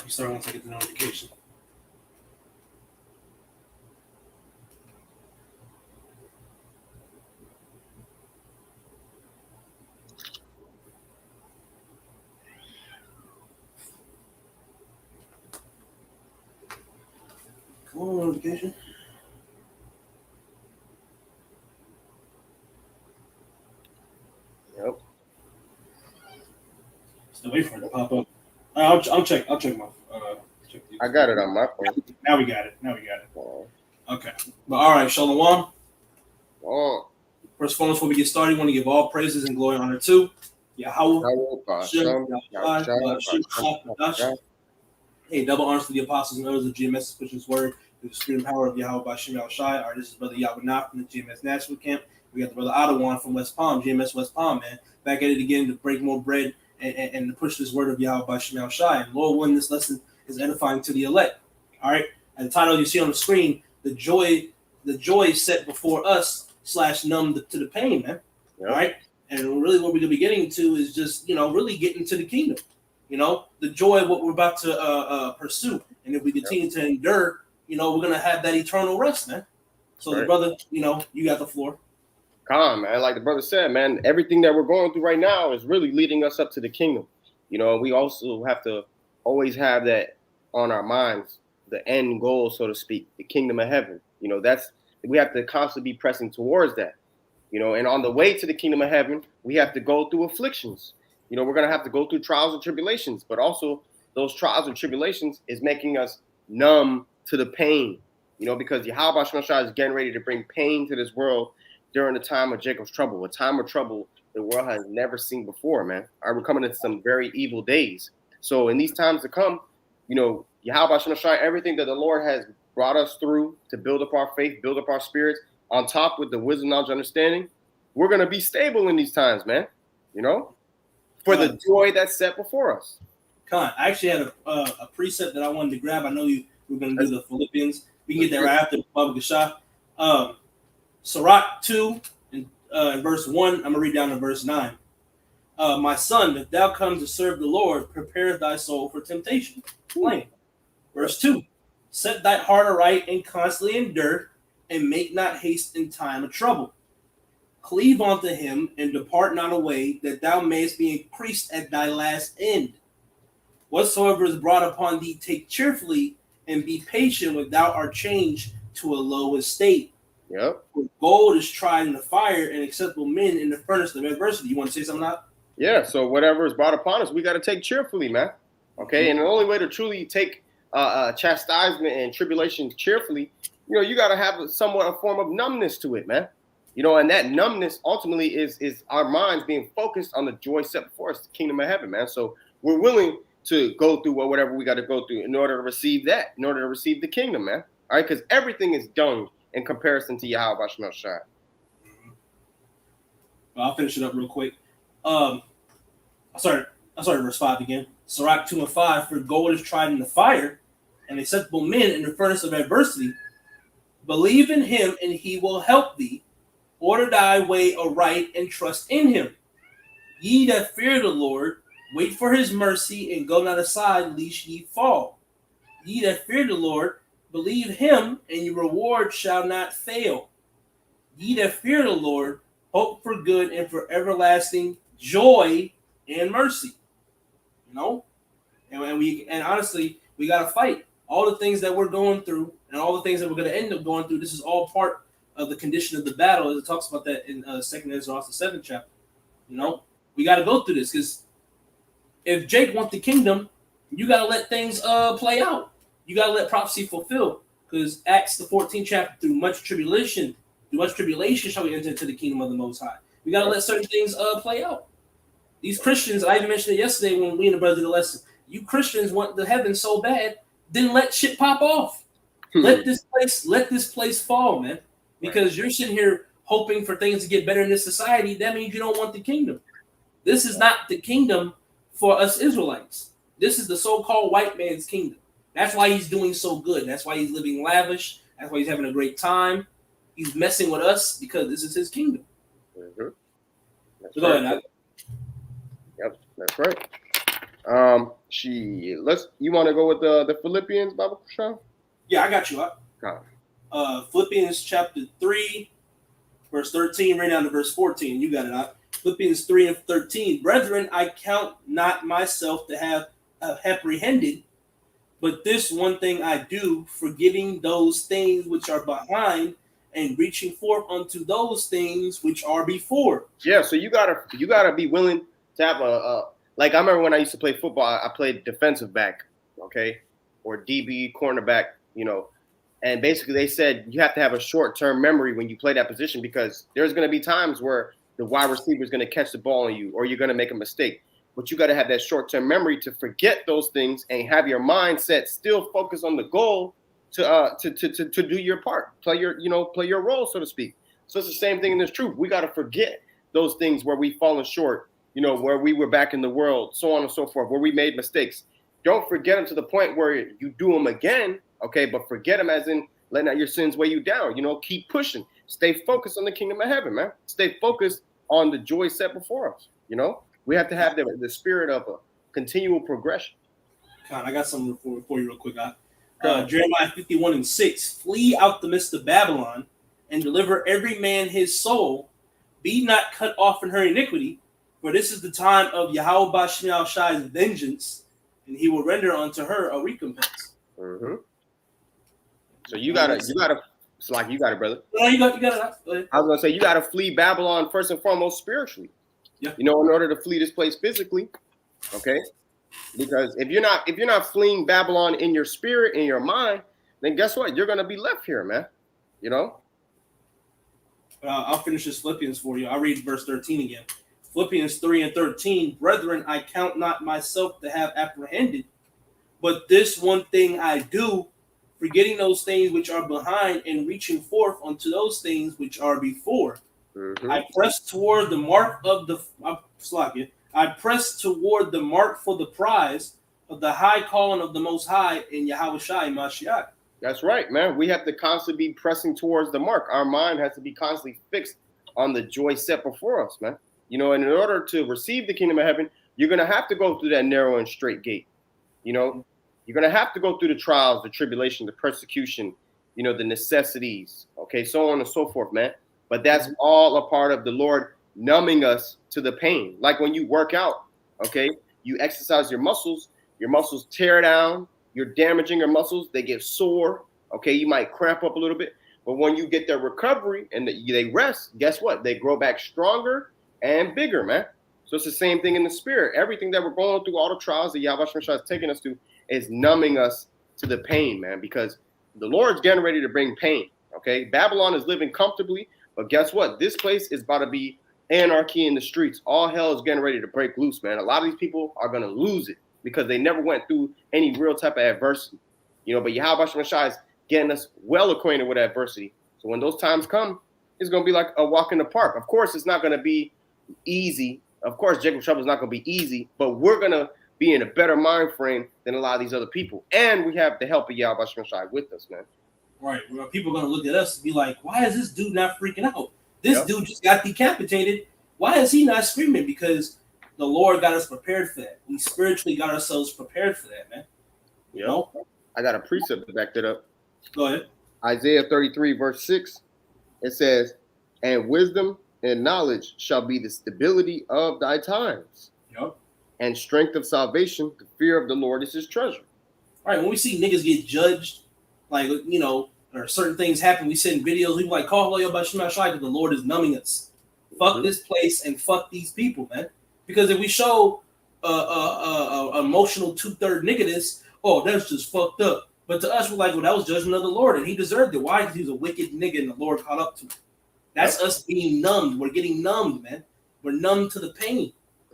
You start once I get the notification. Come on, notification. Yep. Still wait for it to pop up. I'll check. I'll check my. Check I got it on my phone. Now we got it. Oh. Okay. But all right, Shalom. Oh. First and foremost, before we get started, we want to give all praises and glory and honor to Yahweh. Hey, double honors to the apostles and others of GMS, which is word, through the spirit and power of Yahweh by Shem Shai. All right, this is Brother Yahweh Nah from the GMS National Camp. We got the Brother Ottawa from West Palm, GMS West Palm, man. Back at it again to break more bread and to push this word of Yahweh by Shem Shai. And Lord willing, this lesson is edifying to the elect. All right. And the title you see on the screen, the joy set before us / numb to the pain, man. Yep. All right. And really what we're going to be getting to is just, really getting to the kingdom. The joy of what we're about to pursue. And if we continue to endure, we're going to have that eternal rest, man. So, the brother, you got the floor. Calm, man. Like the brother said, man, everything that we're going through right now is really leading us up to the kingdom. We also have to always have that on our minds, the end goal, so to speak, the kingdom of heaven. We have to constantly be pressing towards that. And on the way to the kingdom of heaven, we have to go through afflictions. We're going to have to go through trials and tribulations, but also those trials and tribulations is making us numb to the pain, because Yahweh Shemashah is getting ready to bring pain to this world during the time of Jacob's trouble, a time of trouble the world has never seen before, man. We're coming into some very evil days. So in these times to come, Yahweh Shemashah, everything that the Lord has brought us through to build up our faith, build up our spirits, on top with the wisdom, knowledge, understanding, we're going to be stable in these times, man, for the joy that's set before us. Con, I actually had a precept that I wanted to grab. I know we're going to do the Philippians. We can get that right after Baba Gashah. Sirach 2 and verse 1, I'm going to read down to verse 9. My son, if thou come to serve the Lord, prepare thy soul for temptation. Plain. Verse 2, set thy heart aright and constantly endure, and make not haste in time of trouble. Cleave unto him, and depart not away, that thou mayest be increased at thy last end. Whatsoever is brought upon thee, take cheerfully, and be patient when thou art changed to a low estate. Yep. For gold is tried in the fire, and acceptable men in the furnace of adversity. You want to say something now? Yeah, so whatever is brought upon us, we got to take cheerfully, man. Okay, and the only way to truly take chastisement and tribulation cheerfully, you got to have somewhat a form of numbness to it, man. And that numbness ultimately is our minds being focused on the joy set before us, the kingdom of heaven, man. So we're willing to go through whatever we got to go through in order to receive that, in order to receive the kingdom, man. All right, because everything is dung in comparison to Yahweh Shemashah. I'll finish it up real quick. I started verse 5 again. Sirach 2 and 5, for gold is tried in the fire, and acceptable men in the furnace of adversity. Believe in him, and he will help thee. Order thy way aright, and trust in him. Ye that fear the Lord, wait for his mercy, and go not aside, lest ye fall. Ye that fear the Lord, believe him, and your reward shall not fail. Ye that fear the Lord, hope for good and for everlasting joy and mercy. And honestly, we got to fight. All the things that we're going through and all the things that we're going to end up going through, this is all part of the condition of the battle, as it talks about that in 2 Ecclesiastes, the 7th chapter. We got to go through this, because if Jake wants the kingdom, you got to let things play out. You got to let prophecy fulfill, because Acts, the 14th chapter, through much tribulation shall we enter into the kingdom of the Most High. We got to let certain things play out. These Christians, I even mentioned it yesterday when we and the brother did the lesson, you Christians want the heaven so bad, then let shit pop off. Let this place fall, man. Because you're sitting here hoping for things to get better in this society. That means you don't want the kingdom. This is not the kingdom for us Israelites. This is the so-called white man's kingdom. That's why he's doing so good. That's why he's living lavish. That's why he's having a great time. He's messing with us because this is his kingdom. Mm-hmm. So go ahead, Yep, that's right. You want to go with the Philippians Bible, Sean? Yeah, I got you. Philippians chapter 3, verse 13, right down to verse 14. You got it. Philippians 3 and 13. Brethren, I count not myself to have apprehended, but this one thing I do, forgetting those things which are behind and reaching forth unto those things which are before. Yeah, so you gotta be willing to have like I remember when I used to play football, I played defensive back, okay, or DB cornerback, and basically they said you have to have a short-term memory when you play that position because there's gonna be times where the wide receiver is gonna catch the ball on you or you're gonna make a mistake. But you got to have that short-term memory to forget those things and have your mindset still focus on the goal to do your part, play your role, so to speak. So it's the same thing in this truth. We got to forget those things where we've fallen short, where we were back in the world, so on and so forth, where we made mistakes. Don't forget them to the point where you do them again, okay? But forget them as in letting out your sins weigh you down. Keep pushing. Stay focused on the kingdom of heaven, man. Stay focused on the joy set before us, We have to have the spirit of a continual progression. God, I got something for you real quick. Jeremiah 51 and 6. Flee out the midst of Babylon and deliver every man his soul. Be not cut off in her iniquity, for this is the time of Yahweh Bashmiel Shai's vengeance, and he will render unto her a recompense. Mm-hmm. So you gotta, it's like you got it, brother. No, you got it. I was gonna say you gotta flee Babylon first and foremost spiritually. Yeah. In order to flee this place physically, okay? Because if you're not fleeing Babylon in your spirit, in your mind, then guess what? You're gonna be left here, man. I'll finish this Philippians for you. I'll read verse 13 again. Philippians 3 and 13. Brethren, I count not myself to have apprehended, but this one thing I do, forgetting those things which are behind and reaching forth unto those things which are before. Mm-hmm. I press toward the mark of the for the prize of the high calling of the Most High in Yahweh Shai Mashiach. That's right, man. We have to constantly be pressing towards the mark. Our mind has to be constantly fixed on the joy set before us, man. And in order to receive the kingdom of heaven, you're going to have to go through that narrow and straight gate. You're going to have to go through the trials, the tribulation, the persecution, the necessities, okay, so on and so forth, man. But that's all a part of the Lord numbing us to the pain. Like when you work out, okay, you exercise your muscles tear down, you're damaging your muscles, they get sore, okay, you might cramp up a little bit. But when you get their recovery and they rest, guess what? They grow back stronger and bigger, man. So it's the same thing in the spirit. Everything that we're going through, all the trials that Yahweh Shai is taking us to is numbing us to the pain, man, because the Lord's getting ready to bring pain, okay? Babylon is living comfortably, but guess what? This place is about to be anarchy in the streets. All hell is getting ready to break loose, man. A lot of these people are going to lose it because they never went through any real type of adversity, but Yahweh Shai is getting us well acquainted with adversity. So when those times come, it's going to be like a walk in the park. Of course, it's not going to be easy. Of course, Jacob Trouble is not going to be easy, but we're going to be in a better mind frame than a lot of these other people. And we have the help of Yahweh Shai with us, man. Right. Well, people are going to look at us and be like, why is this dude not freaking out? This dude just got decapitated. Why is he not screaming? Because the Lord got us prepared for that. We spiritually got ourselves prepared for that, man. I got a precept to back that up. Go ahead. Isaiah 33, verse 6. It says, and wisdom and knowledge shall be the stability of thy times. Yep. And strength of salvation, the fear of the Lord is his treasure. All right, when we see niggas get judged, like, or certain things happen, we send videos, we like, call about Shema Shai because the Lord is numbing us. Fuck this place and fuck these people, man. Because if we show emotional 2/3 nigga oh, that's just fucked up. But to us, we're like, well, that was judgment of the Lord, and he deserved it. Why? Because he was a wicked nigga and the Lord caught up to him. That's us being numbed. We're getting numbed, man. We're numb to the pain.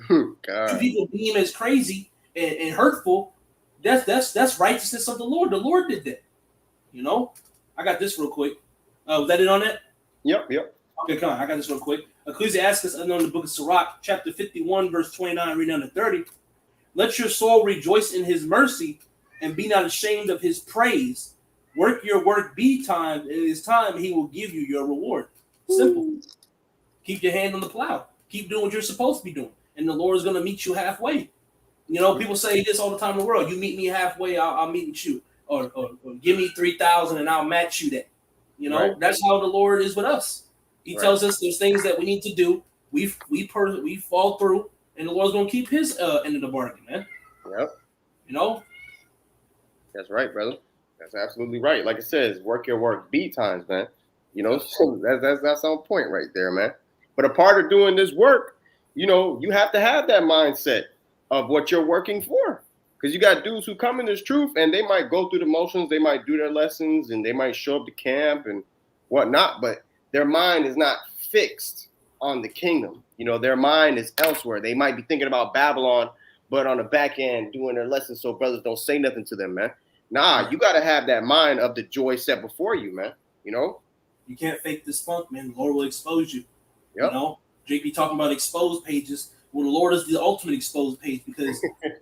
God. People deem as crazy and hurtful. That's righteousness of the Lord. The Lord did that. I got this real quick. Was that it on that? Yep. Okay, come on. I got this real quick. Ecclesiastes, in the book of Sirach, chapter 51, verse 29, read down to 30. Let your soul rejoice in his mercy and be not ashamed of his praise. Work your work be time. In his time, he will give you your reward. Simple. Ooh. Keep your hand on the plow. Keep doing what you're supposed to be doing. And the Lord is going to meet you halfway. You know, people say this all the time in the world. You meet me halfway, I'll meet with you. Or give me 3,000 and I'll match you that. You know, that's how the Lord is with us. He tells us there's things that we need to do. We fall through, and the Lord's gonna keep his end of the bargain, man. Yep. You know? That's right, brother. That's absolutely right. Like it says, work your work B times, man. You know, so that's on point right there, man. But a part of doing this work, you know, you have to have that mindset of what you're working for. Because you got dudes who come in this truth and they might go through the motions, they might do their lessons, and they might show up to camp and whatnot, but their mind is not fixed on the kingdom. You know, their mind is elsewhere. They might be thinking about Babylon, but on the back end doing their lessons so brothers don't say nothing to them, man. Nah, you got to have that mind of the joy set before you, man. You know? You can't fake this funk, man. The Lord will expose you. Yep. You know? Jake be talking about exposed pages. Well, the Lord is the ultimate exposed page, because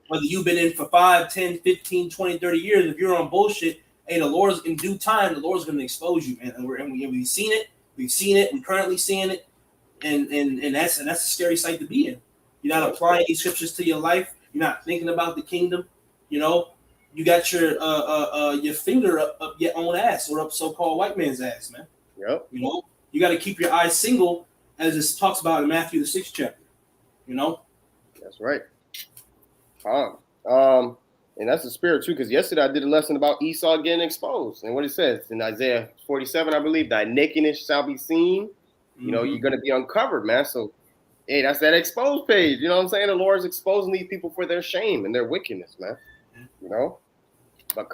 whether you've been in for 5, 10, 15, 20, 30 years, if you're on bullshit, hey, the Lord's in due time, the Lord's going to expose you, man. And we've seen it. We've seen it. We're currently seeing it. And that's a scary sight to be in. You're not applying these scriptures to your life. You're not thinking about the kingdom. You know, you got your finger up your own ass, or up so-called white man's ass, man. Yep. You know, you got to keep your eyes single, as it talks about in Matthew the 6th chapter. You know, that's right. And that's the spirit too. Because yesterday I did a lesson about Esau getting exposed, and what it says in Isaiah 47, I believe, thy nakedness shall be seen. You know, you're gonna be uncovered, man. So, hey, that's that exposed page. You know what I'm saying? The Lord's exposing these people for their shame and their wickedness, man. You know, but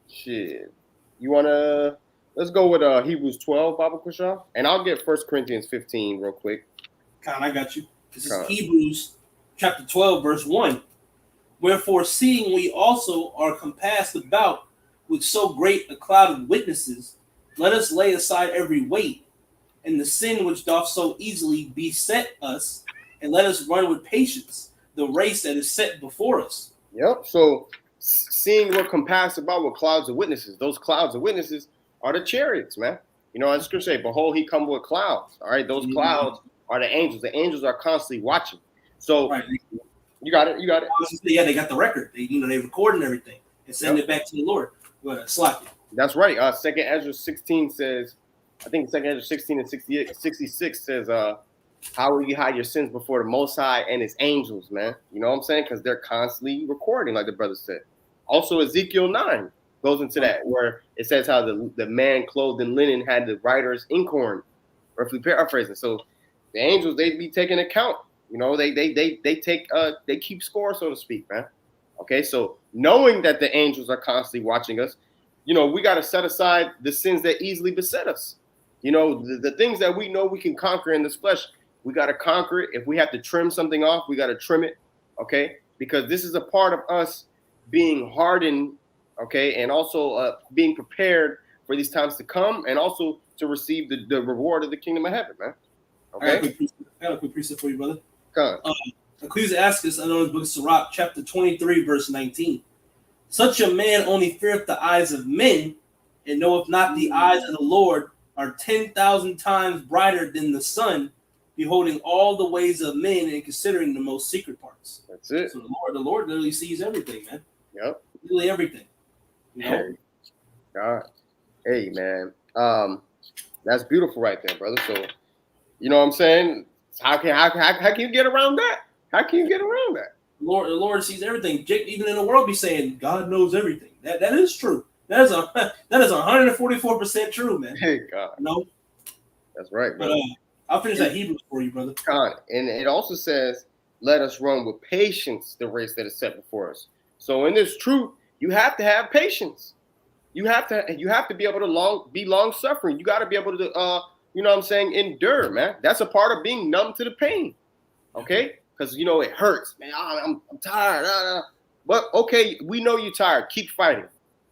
shit. You wanna? Let's go with Hebrews 12, Baba Kusha, and I'll get 1 Corinthians 15 real quick. I got you. This is Hebrews chapter 12, verse 1. Wherefore, seeing we also are compassed about with so great a cloud of witnesses, let us lay aside every weight and the sin which doth so easily beset us, and let us run with patience the race that is set before us. Yep. So, seeing we're compassed about with clouds of witnesses, those clouds of witnesses are the chariots, man. You know, as Scripture say, behold, he come with clouds. All right, those clouds are the angels. The angels are constantly watching. So you got it. Yeah, they got the record. They recording everything and send it back to the Lord. Slack it. That's right. 2 Ezra 16 says, I think 2 Ezra 16 and 66 says, how will you hide your sins before the Most High and his angels, man? You know what I'm saying? Because they're constantly recording, like the brother said. Also, Ezekiel 9 goes into that, where it says how the man clothed in linen had the writer's inkhorn, roughly paraphrasing. So the angels, they be taking account. You know, they keep score, so to speak, man. Okay, so knowing that the angels are constantly watching us, you know, we got to set aside the sins that easily beset us. You know, the things that we know we can conquer in this flesh, we got to conquer it. If we have to trim something off, we got to trim it, okay? Because this is a part of us being hardened, okay, and also being prepared for these times to come, and also to receive the reward of the kingdom of heaven, man. Okay? I got a quick precept for you, brother. Ecclesiastes, I know the book of Sirach, chapter 23, verse 19. Such a man only feareth the eyes of men, and knoweth not the eyes of the Lord are 10,000 times brighter than the sun, beholding all the ways of men and considering the most secret parts. That's it. So the Lord literally sees everything, man. Yep. Literally everything. You know? Hey, God. Hey, man. That's beautiful right there, brother. So, you know what I'm saying? How can you get around that? How can you get around that? The Lord sees everything. Jake, even in the world, be saying God knows everything. That is true. That is 144% true, man. Hey, God. No, that's right, brother. But I'll finish that Hebrews for you, brother. God, and it also says, "Let us run with patience the race that is set before us." So, in this truth, you have to have patience. You have to be able to be long suffering. You got to be able to, you know what I'm saying, endure, man. That's a part of being numb to the pain, okay? Because, you know, it hurts, man. I'm tired. But, okay, we know you're tired. Keep fighting.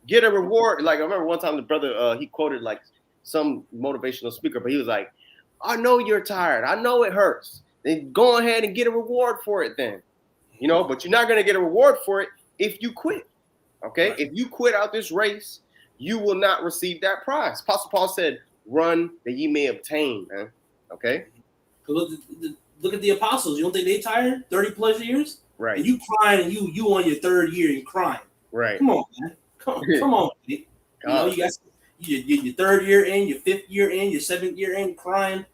Get a reward. Like, I remember one time the brother, he quoted, like, some motivational speaker, but he was like, I know you're tired. I know it hurts. Then go ahead and get a reward for it then. You know, but you're not going to get a reward for it if you quit, okay? Right. If you quit out this race, you will not receive that prize. Apostle Paul said, run that ye may obtain, man. Okay? Look at the apostles. You don't think they tired 30 plus years? Right. And you crying, and you on your third year and crying. Right. Come on, man. Come on, man. You know, you got your third year in, your fifth year in, your seventh year in, crying.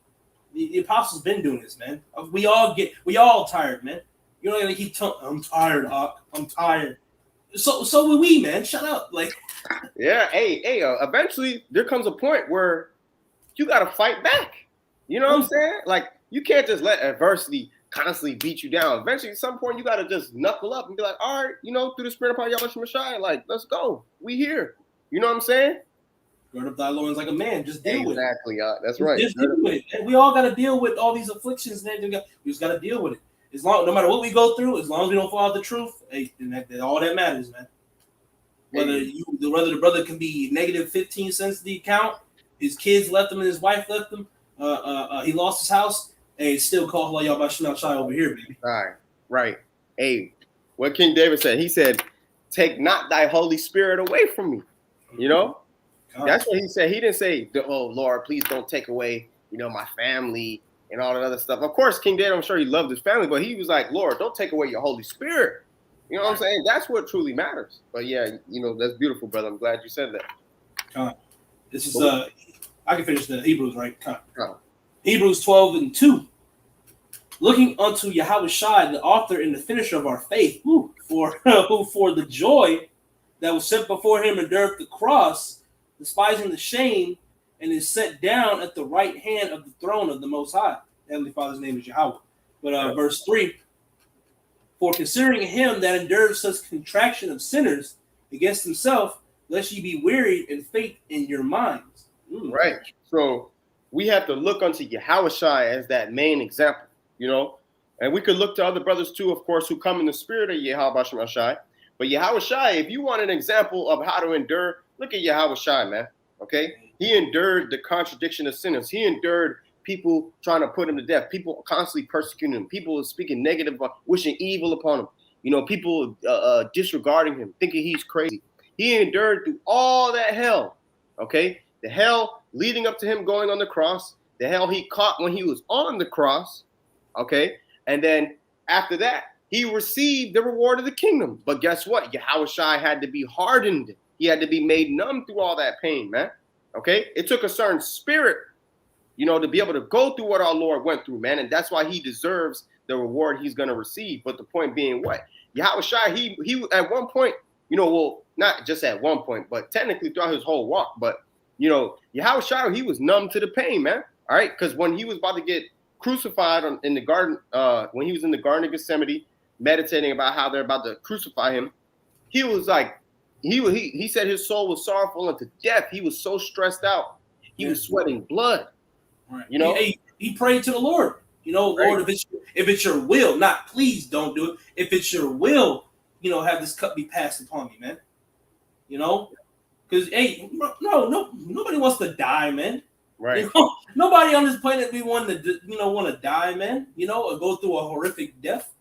The apostles been doing this, man. We all tired, man. You know, like I'm tired, Hawk. I'm tired. So will we, man. Shut up, like. Yeah, hey, eventually there comes a point where you gotta fight back. You know what I'm saying? Like, you can't just let adversity constantly beat you down. Eventually, at some point, you gotta just knuckle up and be like, all right, you know, through the spirit of Yahweh Messiah, like, let's go. We here. You know what I'm saying? Gird up thy loins like a man. Just deal with it. Exactly, that's right. Just deal with it. And we all got to deal with all these afflictions, man. We just got to deal with it. No matter what we go through, as long as we don't fall out the truth, hey, that all that matters, man. Whether the brother can be negative 15 cents to the account, his kids left him and his wife left him, he lost his house, hey, still call Yahweh Shai over here, baby. Right. Hey, what King David said, he said, take not thy Holy Spirit away from me. You know? That's what he said. He didn't say, oh, Lord, please don't take away, you know, my family and all that other stuff. Of course, King David, I'm sure he loved his family, but he was like, Lord, don't take away your Holy Spirit. You know what I'm saying? That's what truly matters. But yeah, you know, that's beautiful, brother. I'm glad you said that. This is, I can finish the Hebrews, right? Hebrews 12:2. Looking unto Yahweh Shai, the author and the finisher of our faith, who for the joy that was set before him endured the cross, despising the shame, and is set down at the right hand of the throne of the Most High. Heavenly Father's name is Yahweh. But verse 3, for considering him that endured such contraction of sinners against himself, lest ye be wearied and faint in your minds. Right. So we have to look unto Yahweh Shai as that main example, you know, and we could look to other brothers too, of course, who come in the spirit of Yahweh Shai. But Yahweh Shai, if you want an example of how to endure, look at Yahweh Shai, man. Okay. He endured the contradiction of sinners. He endured people trying to put him to death, people constantly persecuting him, people speaking negative, wishing evil upon him, you know, people disregarding him, thinking he's crazy. He endured through all that hell, okay? The hell leading up to him going on the cross, the hell he caught when he was on the cross, okay? And then after that, he received the reward of the kingdom. But guess what? Yahweh Shai had to be hardened. He had to be made numb through all that pain, man, okay? It took a certain spirit, you know, to be able to go through what our Lord went through, man. And that's why he deserves the reward he's going to receive. But the point being what? Yahweh Shai, he at one point, you know, well, not just at one point, but technically throughout his whole walk. But, you know, Yahweh Shai, he was numb to the pain, man. All right. Because when he was about to get crucified in the garden, when he was in the Garden of Gethsemane, meditating about how they're about to crucify him, he was like, he said his soul was sorrowful unto death. He was so stressed out. He was sweating blood. Right. You know, he prayed to the Lord. You know, right. Lord, if it's your will, not please don't do it. If it's your will, you know, have this cup be passed upon me, man. You know, because hey, nobody wants to die, man. Right. You know, nobody on this planet want to die, man. You know, or go through a horrific death.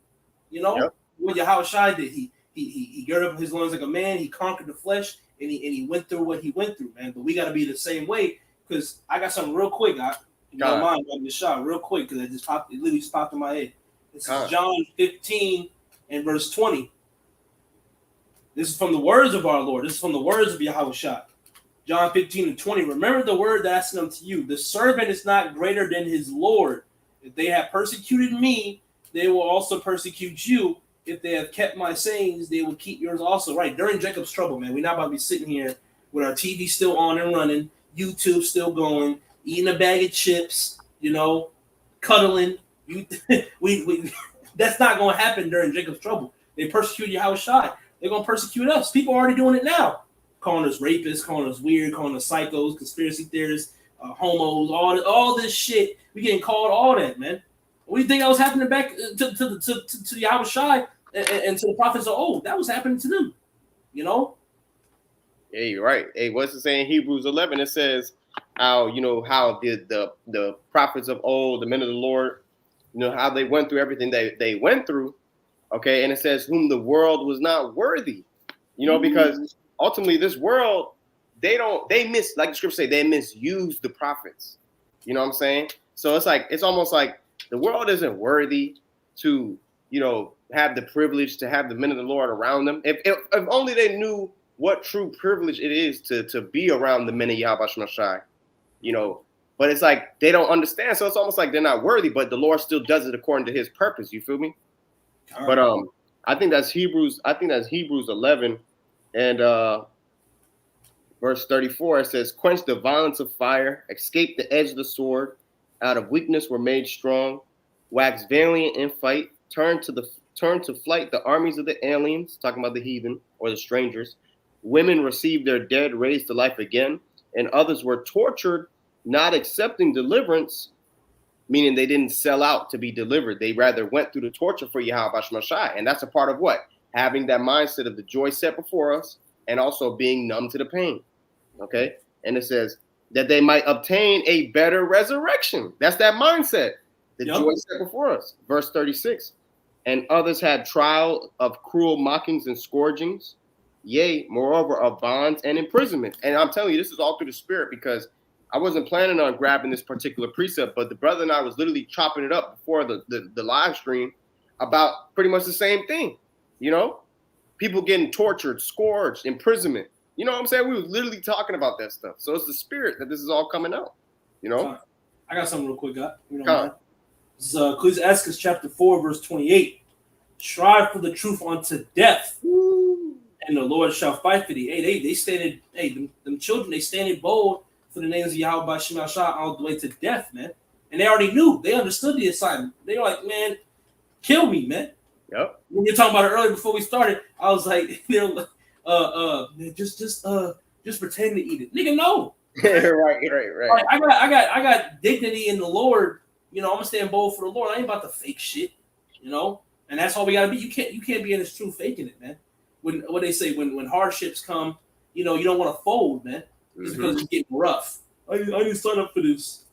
You know, yep. What Yahweh Shai did, he girded up his loins like a man. He conquered the flesh, and he went through what he went through, man. But we got to be the same way. Because I got something real quick. You don't mind the shot real quick because it literally just popped in my head. This is John 15 and verse 20. This is from the words of our Lord. This is from the words of Yahweh Shai. John 15 and 20. Remember the word that I sent unto you. The servant is not greater than his Lord. If they have persecuted me, they will also persecute you. If they have kept my sayings, they will keep yours also. Right. During Jacob's trouble, man, we're not about to be sitting here with our TV still on and running, YouTube still going, eating a bag of chips, you know, cuddling. We that's not going to happen during Jacob's trouble. They persecuted Yahweh Shai. They're going to persecute us. People are already doing it now. Calling us rapists, calling us weird, calling us psychos, conspiracy theorists, homos, all this shit. We getting called all that, man. What do you think that was happening back to Yahweh Shai and to the prophets of old? That was happening to them, you know? Yeah, you're right. Hey, what's it saying in Hebrews 11? It says how, you know, how the prophets of old, the men of the Lord, you know, how they went through everything they went through. Okay. And it says whom the world was not worthy, you know, because ultimately this world, like the scripture say, they misuse the prophets. You know what I'm saying? So it's almost like the world isn't worthy to, you know, have the privilege to have the men of the Lord around them. If only they knew what true privilege it is to be around the men of Yahweh Shemashai, you know. But it's like they don't understand, so it's almost like they're not worthy. But the Lord still does it according to His purpose. You feel me? Right. But I think that's Hebrews 11 and verse 34. It says, "Quench the violence of fire, escape the edge of the sword. Out of weakness were made strong. Wax valiant in fight. Turn to flight the armies of the aliens," talking about the heathen or the strangers. "Women received their dead raised to life again, and others were tortured, not accepting deliverance," meaning they didn't sell out to be delivered. They rather went through the torture for Yahweh Shemashai. And that's a part of what? Having that mindset of the joy set before us and also being numb to the pain. Okay? And it says that they might obtain a better resurrection. That's that mindset. The joy set before us. Verse 36. "And others had trial of cruel mockings and scourgings, yea, moreover, of bonds and imprisonment." And I'm telling you, this is all through the Spirit, because I wasn't planning on grabbing this particular precept, but the brother and I was literally chopping it up before the live stream about pretty much the same thing. You know, people getting tortured, scourged, imprisonment. You know what I'm saying? We was literally talking about that stuff. So it's the Spirit that this is all coming out. You know? I got something real quick, God. This is Ecclesiastes chapter 4, verse 28. "Strive for the truth unto death, and the Lord shall fight for thee." Hey, they standing, them children, they standing bold for the names of Yahweh Shemashah all the way to death, man. And they already knew. They understood the assignment. They were like, "Man, kill me, man." Yep. When you're talking about it earlier before we started, I was like, they're like, just pretend to eat it. Nigga, no. Right. Like, I got dignity in the Lord. You know, I'm gonna stand bold for the Lord. I ain't about to fake shit, you know. And that's all we gotta be. You can't be in this truth faking it, man. What they say when hardships come, you know, you don't want to fold, man. It's because it's getting rough. I didn't sign up for this.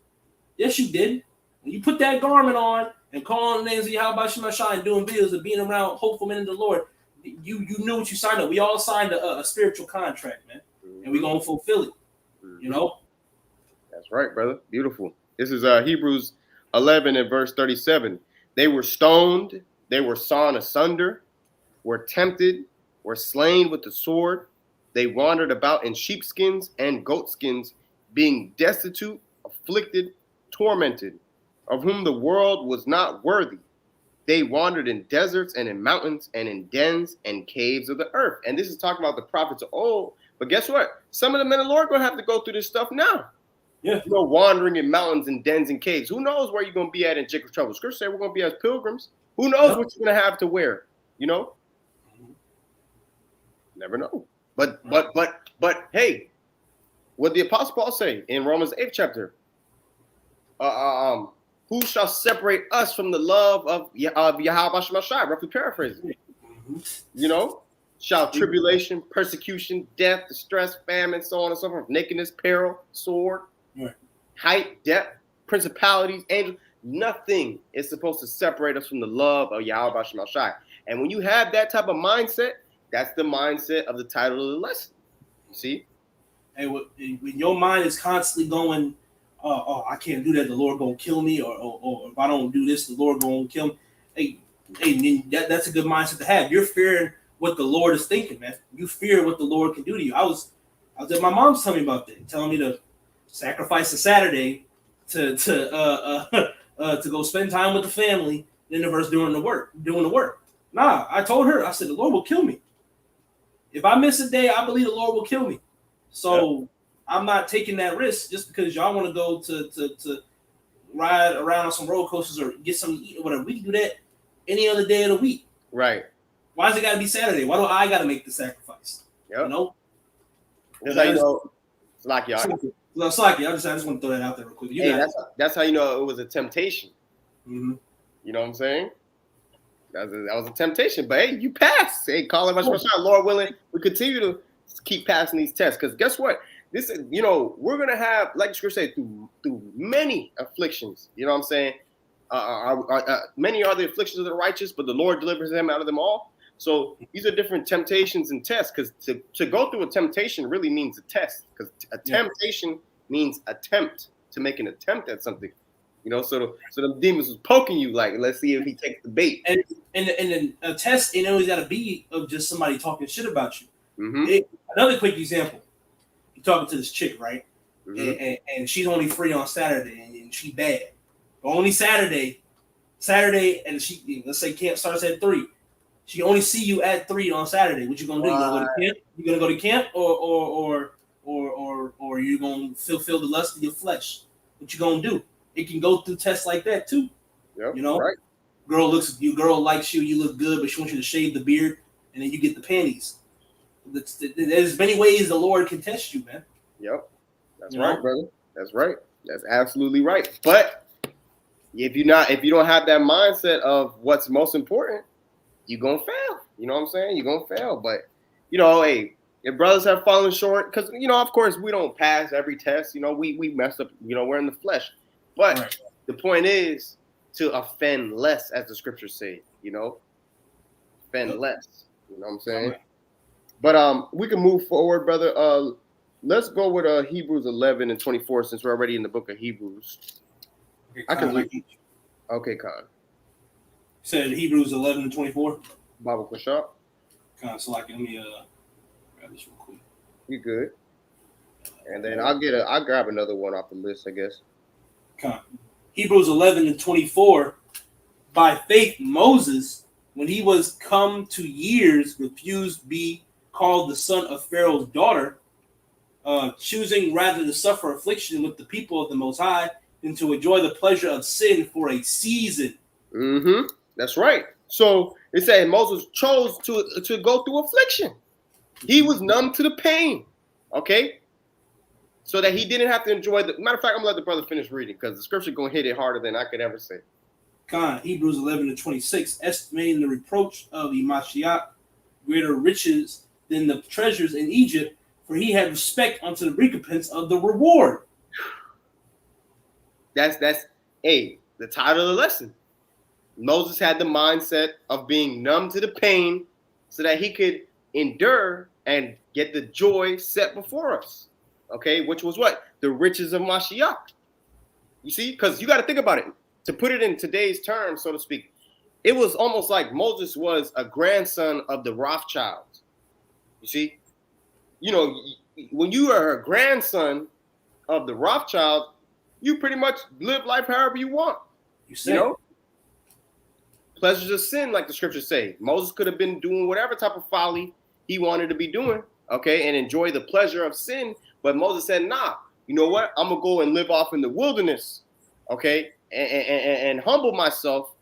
Yes, you did. When you put that garment on and calling the names of Yahweh Shemashah and doing videos and being around hopeful men in the Lord, you knew what you signed up. We all signed a spiritual contract, man, and we're gonna fulfill it. You know. That's right, brother. Beautiful. This is Hebrews 11 and verse 37. "They were stoned, they were sawn asunder, were tempted, were slain with the sword. They wandered about in sheepskins and goatskins, being destitute, afflicted, tormented, of whom the world was not worthy. They wandered in deserts and in mountains and in dens and caves of the earth." And this is talking about the prophets of old. But guess what? Some of the men of the Lord are going to have to go through this stuff now. Yeah. You know, wandering in mountains and dens and caves. Who knows where you're going to be at in Jacob's trouble? Scripture said we're going to be as pilgrims. Who knows what you're going to have to wear? You know? Never know. But hey, what the Apostle Paul say in Romans 8th chapter? Who shall separate us from the love of Yahweh Shemashai? Roughly paraphrasing. You know? Shall tribulation, persecution, death, distress, famine, so on and so forth, nakedness, peril, sword, height, depth, principalities, angels. Nothing is supposed to separate us from the love of Yahweh Shemashai. And when you have that type of mindset, that's the mindset of the title of the lesson. You see? And when your mind is constantly going, I can't do that, the Lord gonna kill me, or if I don't do this, the Lord gonna kill me. That's a good mindset to have. You're fearing what the Lord is thinking, man. You fear what the Lord can do to you. I was at my mom's telling me about that, telling me to sacrifice a Saturday to go spend time with the family, then the verse doing the work. Nah, I told her, I said, the Lord will kill me. If I miss a day, I believe the Lord will kill me. So I'm not taking that risk just because y'all want to go to ride around on some roller coasters or get something to eat or whatever. We can do that any other day of the week. Right. Why does it got to be Saturday? Why do I got to make the sacrifice? Yep. You know? That's how you know. It's like y'all. I just want to throw that out there real quick. That's how you know it was a temptation. Mm-hmm. You know what I'm saying? That was a temptation. But hey, you passed. Hey, call it much more. Lord willing, we continue to keep passing these tests. Because guess what? This is, you know, we're gonna have, like the scripture say, through many afflictions. You know what I'm saying? Many are the afflictions of the righteous, but the Lord delivers them out of them all. So these are different temptations and tests. Because to go through a temptation really means a test. Because a temptation means attempt, to make an attempt at something. So the demons was poking you like, let's see if he takes the bait. And then a test ain't always got to be of just somebody talking shit about you. Another quick example: you're talking to this chick, right? And she's only free on Saturday, and she bad. But only Saturday, and she, let's say camp starts at 3. She only see you at 3 on Saturday. What you gonna do? You gonna go to camp? You gonna go to camp, or you gonna fulfill the lust of your flesh? What you gonna do? It can go through tests like that too. Yep, right. Girl likes you. You look good, but she wants you to shave the beard, and then you get the panties. There's many ways the Lord can test you, man. Yep, that's right, brother. That's right. That's absolutely right. But if you don't have that mindset of what's most important, you're gonna fail. You know what I'm saying? You're gonna fail. But hey, if brothers have fallen short, because of course we don't pass every test. We mess up. We're in the flesh. But the point is to offend less, as the scriptures say. Offend less. You know what I'm saying? But we can move forward, brother. Let's go with Hebrews 11:24, since we're already in the book of Hebrews. Okay, I can read. Okay, Khan. Said Hebrews 11:24. Bible question. Khan, so let me grab this real quick. You good? And then I'll grab another one off the list, I guess. Khan. Hebrews 11:24. By faith, Moses, when he was come to years, refused be called the son of Pharaoh's daughter, choosing rather to suffer affliction with the people of the Most High than to enjoy the pleasure of sin for a season. That's right. So it said Moses chose to go through affliction. He was numb to the pain. Okay. So that he didn't have to enjoy the matter of fact, I'm gonna let the brother finish reading because the scripture gonna hit it harder than I could ever say. Hebrews 11:26, estimating the reproach of the Mashiach greater riches than the treasures in Egypt, for he had respect unto the recompense of the reward. That's the title of the lesson. Moses had the mindset of being numb to the pain so that he could endure and get the joy set before us. Okay, which was what? The riches of Mashiach. You see, because you got to think about it. To put it in today's terms, so to speak, it was almost like Moses was a grandson of the Rothschilds. You see, when you are a grandson of the Rothschild, you pretty much live life however you want. Pleasures of sin, like the scriptures say. Moses could have been doing whatever type of folly he wanted to be doing, okay, and enjoy the pleasure of sin. But Moses said, nah, you know what? I'm going to go and live off in the wilderness, okay, and humble myself,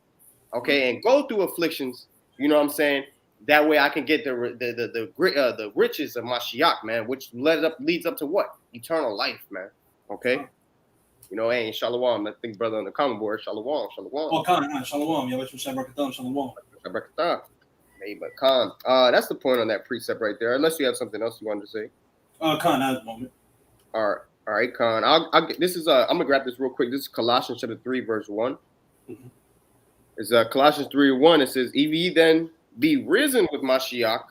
okay, and go through afflictions, you know what I'm saying? That way I can get the riches of Mashiach, man, which leads up to what? Eternal life, man, okay? Hey, shalom. I think brother on the comment board, shalom. Oh, Khan, shalom. Shalom. Hey, but Khan, that's the point on that precept right there. Unless you have something else you wanted to say. Khan, at the moment. All right, Khan. I'm gonna grab this real quick. This is Colossians chapter 3, verse 1. It's Colossians 3:1. It says, "If ye then be risen with Mashiach,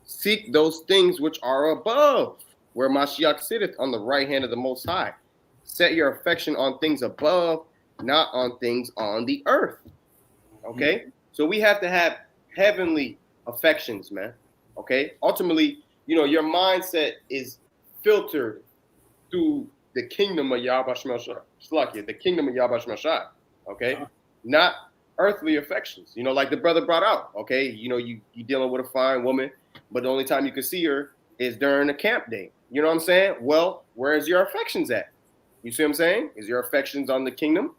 seek those things which are above, where Mashiach sitteth on the right hand of the Most High. Set your affection on things above, not on things on the earth." Okay? So we have to have heavenly affections, man. Okay? Ultimately, your mindset is filtered through the kingdom of Yahweh Shemashah. The kingdom of Yahweh Shemashah. Okay? Not earthly affections. Like the brother brought out. Okay? You dealing with a fine woman, but the only time you can see her is during a camp day. You know what I'm saying? Well, where's your affections at? You see what I'm saying? Is your affections on the kingdom,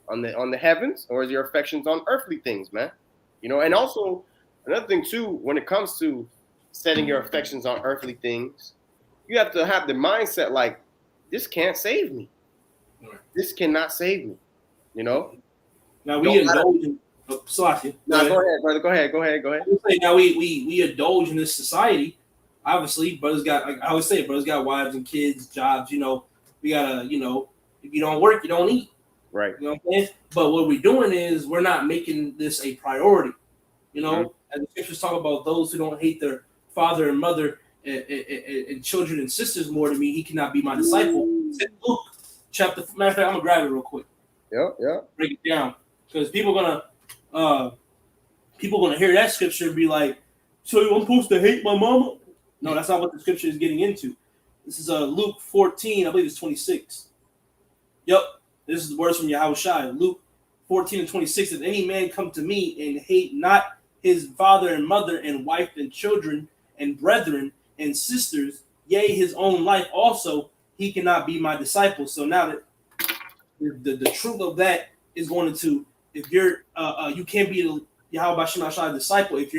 on the heavens, or is your affections on earthly things, man? And also another thing too, when it comes to setting your affections on earthly things, you have to have the mindset like, this can't save me. This cannot save me. Now we indulge in Slovakia. No, go ahead, brother. Go ahead. Now we indulge in this society. Obviously, brothers got, like I always say, brothers got wives and kids, jobs. We gotta, if you don't work, you don't eat. Right. You know what I'm saying? But what we're doing is we're not making this a priority. As the scriptures talk about those who don't hate their father and mother and children and sisters more than me, he cannot be my disciple. It's in Luke chapter. Matter of fact, I'm gonna grab it real quick. Yeah. Break it down, because people gonna hear that scripture and be like, "So I'm supposed to hate my mama?" No, that's not what the scripture is getting into. This is Luke 14, I believe it's 26. Yep, this is the words from Yahushua. Luke 14 and 26. If any man come to me and hate not his father and mother and wife and children and brethren and sisters, yea, his own life also, he cannot be my disciple. So now that the truth of that is going to, if you're you can't be a Yahweh Shema disciple if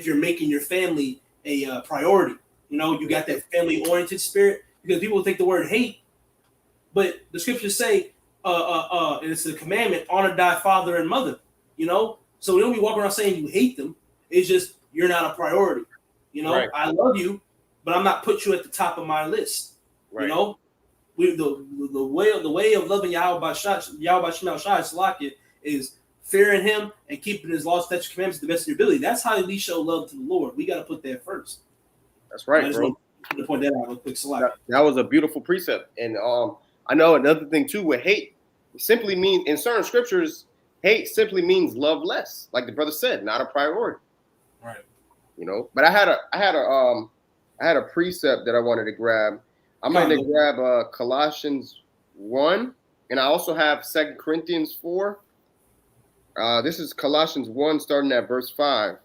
you're making your family a priority. You know, you got that family oriented spirit, because people think the word hate, but the scriptures say it's a commandment: honor thy father and mother. You know, so we don't be walking around saying you hate them. It's just you're not a priority. You know, right. I love you, but I'm not put you at the top of my list. Right. You know, the way of loving Yahweh Shema Shai is fearing Him and keeping His laws, statutes, commandments to the best of your ability. That's how we show love to the Lord. We got to put that first. That's right, bro. To point that out real quick. That was a beautiful precept, and I know another thing too with hate. It simply means, in certain scriptures, hate simply means love less, like the brother said, not a priority. Right. You know, but I had a precept that I wanted to grab. I'm going to grab Colossians 1, and I also have 2 Corinthians 4. This is Colossians 1, starting at verse 5.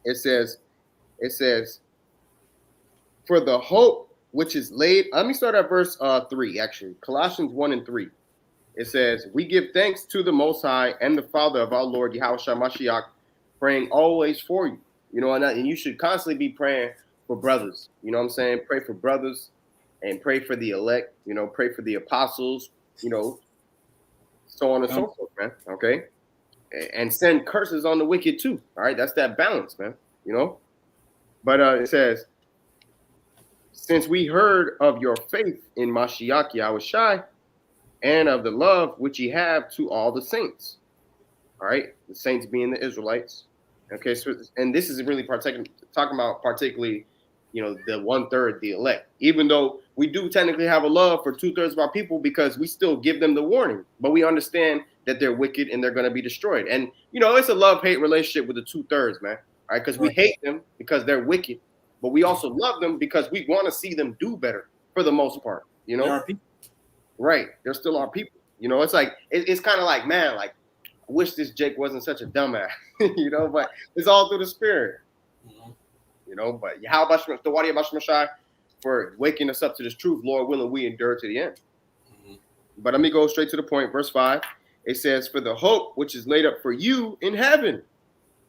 It says, for the hope which is laid. Let me start at verse 3, actually. Colossians 1 and 3. It says, we give thanks to the Most High and the Father of our Lord, Yahushua Mashiach, praying always for you. You know, and you should constantly be praying for brothers. You know what I'm saying? Pray for brothers and pray for the elect. You know, pray for the apostles, you know, so on and so forth, man. Okay? And send curses on the wicked too. All right? That's that balance, man. You know? But it says, since we heard of your faith in Mashiach Yahushai and of the love which ye have to all the saints. All right? The saints being the Israelites. Okay, so, and this is really talking about particularly, you know, the 1/3, the elect. Even though we do technically have a love for 2/3 of our people, because we still give them the warning, but we understand that they're wicked and they're going to be destroyed. And, you know, it's a love-hate relationship with the 2/3, man. All right, because we hate them because they're wicked, but we also love them because we want to see them do better for the most part, you know? They're right. They're still our people. You know, it's like, it's kind of like, man, like, I wish this Jake wasn't such a dumbass, you know, but it's all through the spirit, you know. But how about the Wadi Mashmashai for waking us up to this truth? Lord willing, we endure to the end. But let me go straight to the point. Verse 5, it says, for the hope which is laid up for you in heaven,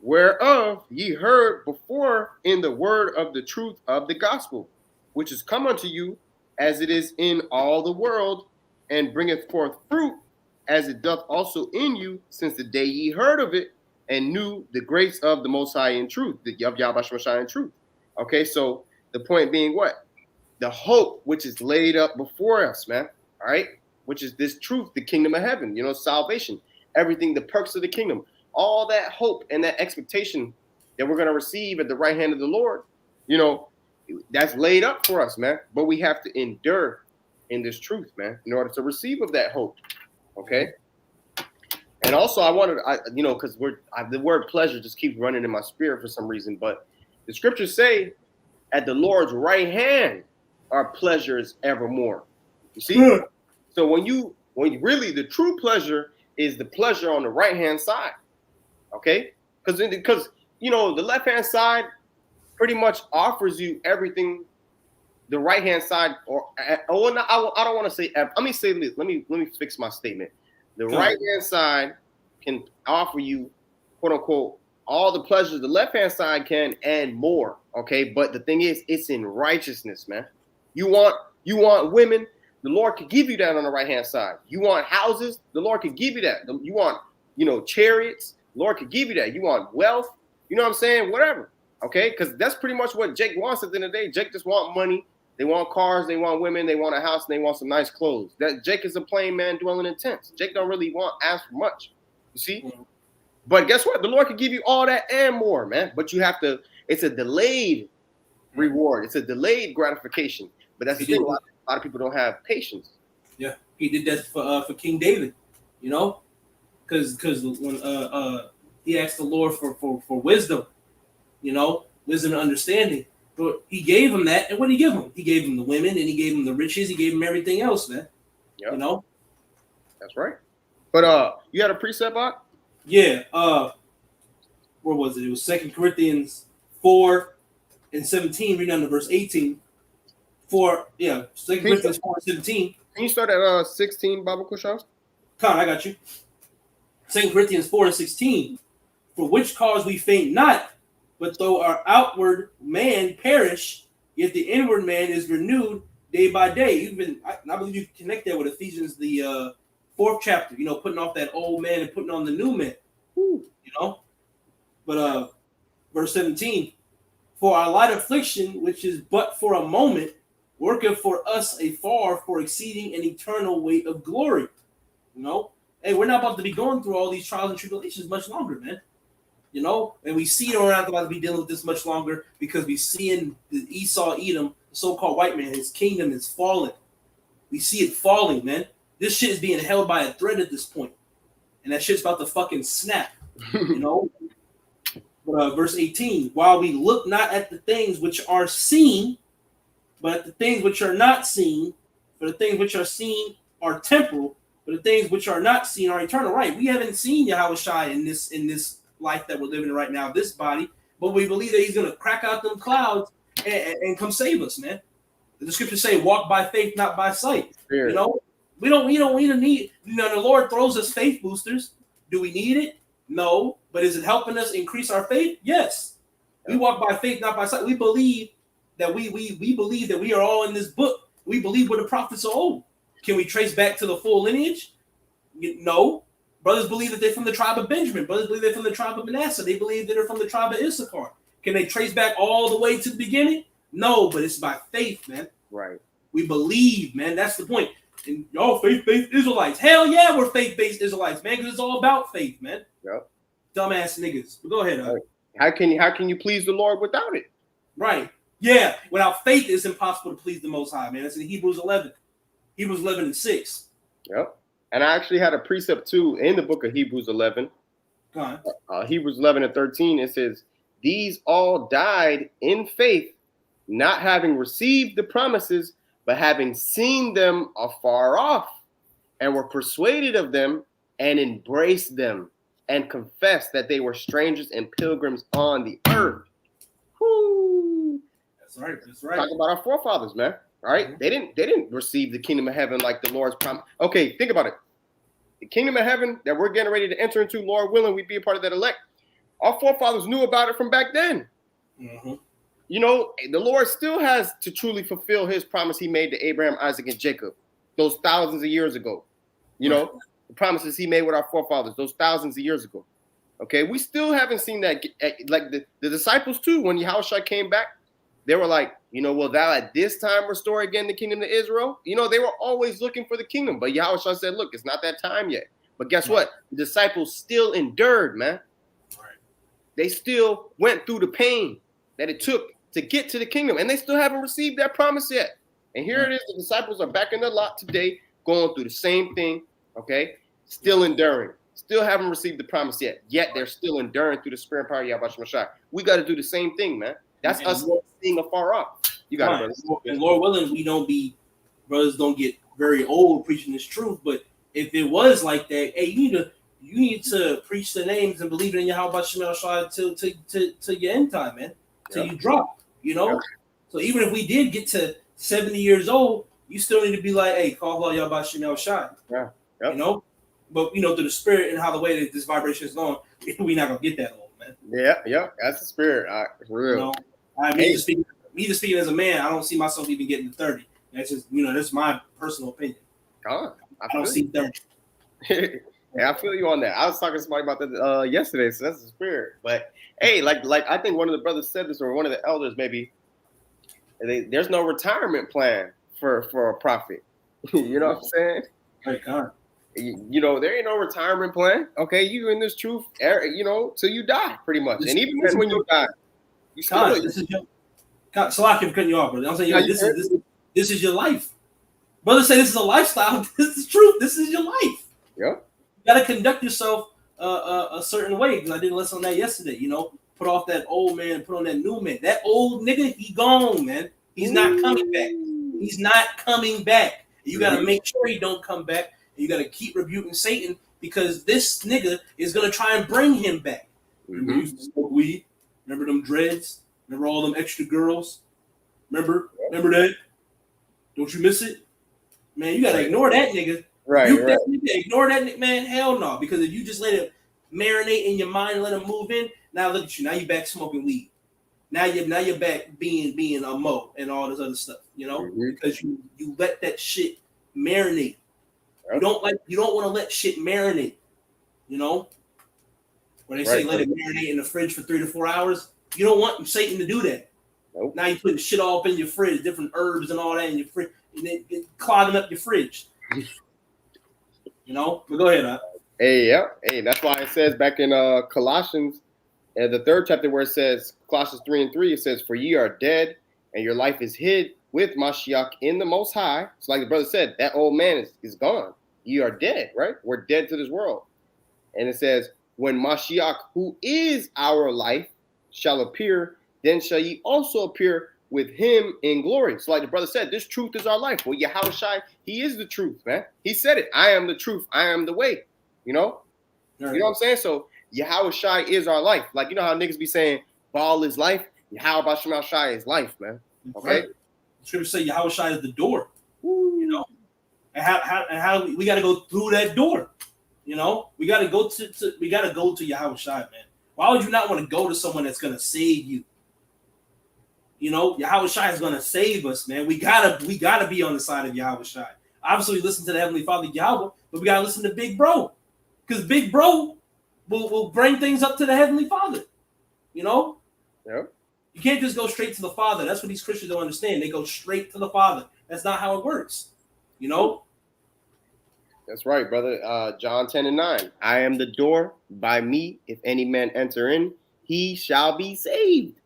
whereof ye heard before in the word of the truth of the gospel, which is come unto you as it is in all the world, and bringeth forth fruit, as it doth also in you, since the day ye heard of it, and knew the grace of the Most High in truth, of Yahweh Shemashai in truth. Okay, so the point being what? The hope which is laid up before us, man, all right? Which is this truth, the kingdom of heaven, you know, salvation, everything, the perks of the kingdom, all that hope and that expectation that we're going to receive at the right hand of the Lord, you know, that's laid up for us, man. But we have to endure in this truth, man, in order to receive of that hope. Okay. And also you know, because the word pleasure just keeps running in my spirit for some reason, but the scriptures say at the Lord's right hand are pleasures evermore. You see? So when really the true pleasure is the pleasure on the right hand side. Okay? Because you know, the left hand side pretty much offers you everything the right hand side, I don't want to say. Let me say this. Let me fix my statement. The right hand side can offer you, quote unquote, all the pleasures the left hand side can and more. Okay, but the thing is, it's in righteousness, man. You want women, the Lord could give you that on the right hand side. You want houses, the Lord could give you that. You want, you know, chariots, the Lord could give you that. You want wealth, you know what I'm saying? Whatever. Okay, because that's pretty much what Jake wants at the end of the day. Jake just want money. They want cars, they want women, they want a house, and they want some nice clothes. That Jake is a plain man dwelling in tents. Jake don't really ask for much, you see? But guess what? The Lord can give you all that and more, man. But you have to, it's a delayed reward. It's a delayed gratification. But that's the thing, a lot of people don't have patience. Yeah, he did that for King David. You know, because when he asked the Lord for wisdom, you know, wisdom and understanding. But he gave him that, and what did he give him? He gave him the women, and he gave him the riches, he gave him everything else, man. Yep. You know? That's right. But you had a precept, Bot? Yeah, where was it? It was 2 Corinthians 4:17, reading down to verse 18. 2 Corinthians 4:17. Can you start at 16, Baba Kushan? Come on, I got you. 2 Corinthians 4:16. For which cause we faint not, but though our outward man perish, yet the inward man is renewed day by day. I believe you connect that with Ephesians, the 4th chapter, you know, putting off that old man and putting on the new man. You know? But verse 17, for our light affliction, which is but for a moment, worketh for us a far for exceeding an eternal weight of glory. You know? Hey, we're not about to be going through all these trials and tribulations much longer, man. You know? And we see we're not about to be dealing with this much longer because we see in the Esau, Edom, the so-called white man, his kingdom is falling. We see it falling, man. This shit is being held by a thread at this point. And that shit's about to fucking snap. You know? But, verse 18, while we look not at the things which are seen, but at the things which are not seen, for the things which are seen are temporal, but the things which are not seen are eternal. Right? We haven't seen Yahushua in this life that we're living in right now, this body, but we believe that he's going to crack out them clouds and come save us, man. The scriptures say, walk by faith, not by sight. Spirit. You know, we don't need, you know, the Lord throws us faith boosters. Do we need it? No. But is it helping us increase our faith? Yes. We walk by faith, not by sight. We believe that we believe that we are all in this book. We believe where the prophets are old. Can we trace back to the full lineage? No. Brothers believe that they're from the tribe of Benjamin. Brothers believe they're from the tribe of Manasseh. They believe that they're from the tribe of Issachar. Can they trace back all the way to the beginning? No, but it's by faith, man. Right. We believe, man. That's the point. And y'all faith-based Israelites. Hell yeah, we're faith-based Israelites, man, because it's all about faith, man. Yep. Dumbass niggas. But go ahead. How can you please the Lord without it? Right. Yeah. Without faith, it's impossible to please the Most High, man. That's in Hebrews 11. Hebrews 11:6. Yep. And I actually had a precept too in the book of Hebrews 11. Go on. Hebrews 11:13. It says, "These all died in faith, not having received the promises, but having seen them afar off, and were persuaded of them, and embraced them, and confessed that they were strangers and pilgrims on the earth." Woo. That's right. That's right. Talk about our forefathers, man. All right, they didn't receive the kingdom of heaven like the Lord's promise. Okay, think about it. The kingdom of heaven that we're getting ready to enter into, Lord willing, we be a part of that elect. Our forefathers knew about it from back then. Mm-hmm. You know, the Lord still has to truly fulfill his promise he made to Abraham, Isaac, and Jacob those thousands of years ago. You know, the promises he made with our forefathers those thousands of years ago. Okay, we still haven't seen that. Like the disciples too, when Yahushua came back, they were like, you know, will thou at this time restore again the kingdom to Israel? You know, they were always looking for the kingdom. But Yahushua said, look, it's not that time yet. But guess what? The disciples still endured, man. Right. They still went through the pain that it took to get to the kingdom. And they still haven't received that promise yet. And here it is. The disciples are back in the lot today, going through the same thing, okay? Still enduring. Still haven't received the promise yet. Yet they're still enduring through the spirit and power of Yahweh Shemashai. We got to do the same thing, man. That's us seeing afar off. You got it, brother. And Lord willing, brothers don't get very old preaching this truth. But if it was like that, hey, you need to preach the names and believe in Yahweh Shemashai till your end time, man. Till you drop, you know. Yep. So even if we did get to 70 years old, you still need to be like, hey, call Allah Yahweh Shemashai. Yeah. Yep. You know. But you know, through the spirit and how the way that this vibration is going, we're not gonna get that old, man. Yeah, that's the spirit. For real. You know, me just speaking as a man, I don't see myself even getting to 30. That's just, you know, that's my personal opinion. I don't see 30. Yeah, I feel you on that. I was talking to somebody about that yesterday, so that's the spirit. But hey, like I think one of the brothers said this, or one of the elders maybe. There's no retirement plan for a prophet. You know what I'm saying? Right, God. You know, there ain't no retirement plan. Okay, you in this truth, you know, till you die, pretty much. And even when you die, you still. God, this is your. God, Salaki, I'm cutting you off, brother. I'm saying, this is your life. Brothers say this is a lifestyle. This is truth. This is your life. Yep. gotta conduct yourself a certain way. Because I did a lesson on that yesterday. You know, put off that old man, put on that new man. That old nigga, he gone, man. He's not coming back. He's not coming back. You gotta make sure he don't come back. And you gotta keep rebuking Satan because this nigga is gonna try and bring him back. Remember you used to smoke weed? Remember them dreads? Remember all them extra girls? Remember that? Don't you miss it? Man, you gotta ignore that nigga. Right. That nigga, ignore that nigga, man. Hell no. Because if you just let it marinate in your mind, let it move in, now look at you. Now you back smoking weed. Now you're back being a mo and all this other stuff, you know, because you let that shit marinate. You don't want to let shit marinate, you know. When they say let it marinate in the fridge for 3 to 4 hours, you don't want Satan to do that. Nope. Now you putting shit all up in your fridge, different herbs and all that in your fridge, and it clogging up your fridge. You know, but go ahead. Hey, that's why it says back in Colossians, the 3rd chapter, where it says Colossians 3:3, it says, "For ye are dead, and your life is hid with Mashiach in the Most High." So, like the brother said, that old man is gone. Ye are dead, right? We're dead to this world. And it says, "When Mashiach, who is our life, shall appear, then shall ye also appear with him in glory." So like the brother said, this truth is our life. Well, Yahushua, he is the truth, man. He said it. I am the truth. I am the way. You know? Right. You know what I'm saying? So Yahushua is our life. Like, you know how niggas be saying, Baal is life? Yahushua is life, man. Okay? Right. Scripture say Yahushua is the door. You know? And how we got to go through that door. You know? We got to go to Yahushua, man. Why would you not want to go to someone that's going to save you? You know, Yahushua is going to save us, man. We gotta be on the side of Yahushua. Obviously, we listen to the Heavenly Father Yahweh, but we gotta listen to Big Bro, because Big Bro will bring things up to the Heavenly Father. You know, You can't just go straight to the Father. That's what these Christians don't understand. They go straight to the Father. That's not how it works. You know. That's right, brother. John 10:9. I am the door. By me, if any man enter in, he shall be saved,